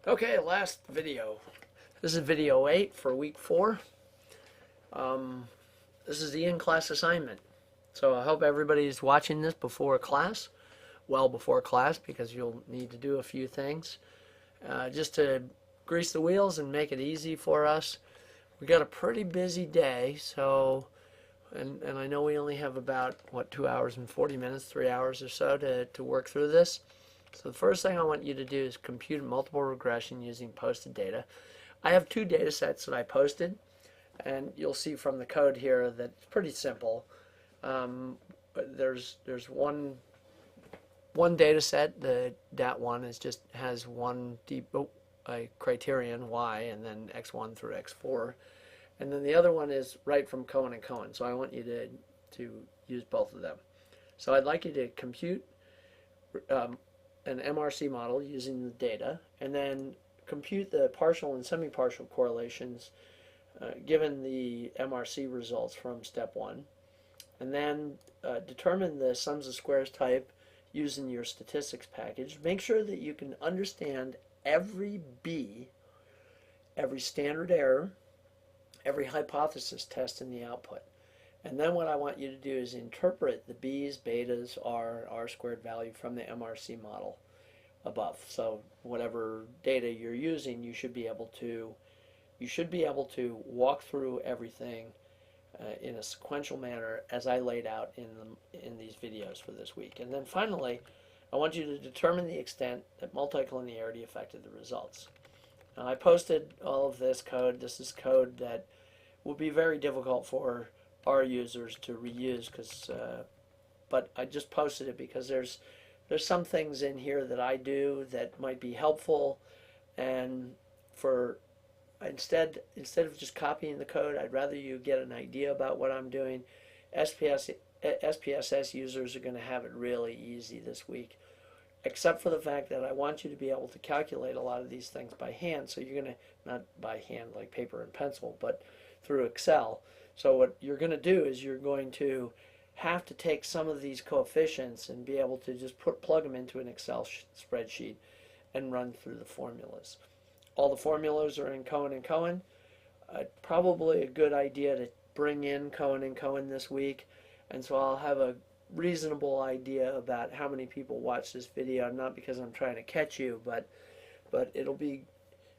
Okay, last video. This is video 8 for week 4. This is the in-class assignment. So I hope everybody's watching this before class, well before class, because you'll need to do a few things. Just to grease the wheels and make it easy for us. We got a pretty busy day, so, and I know we only have about, 2 hours and 40 minutes, 3 hours or so to work through this. So the first thing I want you to do is compute multiple regression using posted data. I have 2 data sets that I posted, and you'll see from the code here that it's pretty simple. There's one data set. The DAT1 has one a criterion y and then x1 through x4, and then the other one is right from Cohen and Cohen. So I want you to use both of them. So I'd like you to compute an MRC model using the data, and then compute the partial and semi-partial correlations given the MRC results from step 1, and then determine the sums of squares type using your statistics package. Make sure that you can understand every B, every standard error, every hypothesis test in the output. And then what I want you to do is interpret the B's, betas, R squared value from the MRC model above. So whatever data you're using, you should be able to walk through everything in a sequential manner as I laid out in these videos for this week. And then finally, I want you to determine the extent that multicollinearity affected the results. Now, I posted all of this code. This is code that will be very difficult for our users to reuse, but I just posted it because there's some things in here that I do that might be helpful, and instead of just copying the code, I'd rather you get an idea about what I'm doing. SPSS users are going to have it really easy this week, except for the fact that I want you to be able to calculate a lot of these things by hand. So you're going to, not by hand like paper and pencil, but through Excel. So what you're going to do is you're going to have to take some of these coefficients and be able to just plug them into an Excel spreadsheet and run through the formulas. All the formulas are in Cohen and Cohen. Probably a good idea to bring in Cohen and Cohen this week, and so I'll have a reasonable idea about how many people watch this video, not because I'm trying to catch you, but it'll be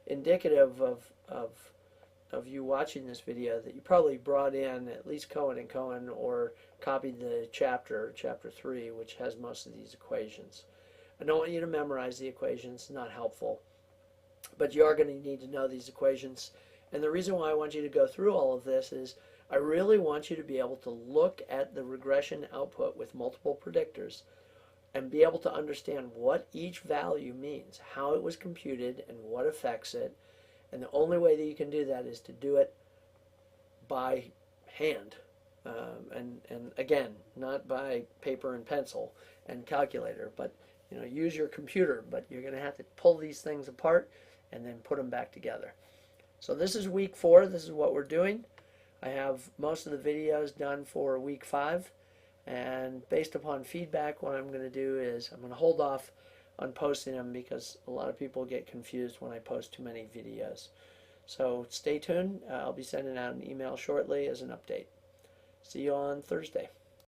indicative of you watching this video that you probably brought in at least Cohen and Cohen, or copied the chapter 3, which has most of these equations. I don't want you to memorize the equations, not helpful, but you are going to need to know these equations. And the reason why I want you to go through all of this is I really want you to be able to look at the regression output with multiple predictors and be able to understand what each value means, how it was computed, and what affects it. And the only way that you can do that is to do it by hand. And again, not by paper and pencil and calculator, but use your computer. But you're going to have to pull these things apart and then put them back together. So this is week 4. This is what we're doing. I have most of the videos done for week 5. And based upon feedback, what I'm going to do is I'm going to hold off on posting them because a lot of people get confused when I post too many videos. So stay tuned. I'll be sending out an email shortly as an update. See you on Thursday.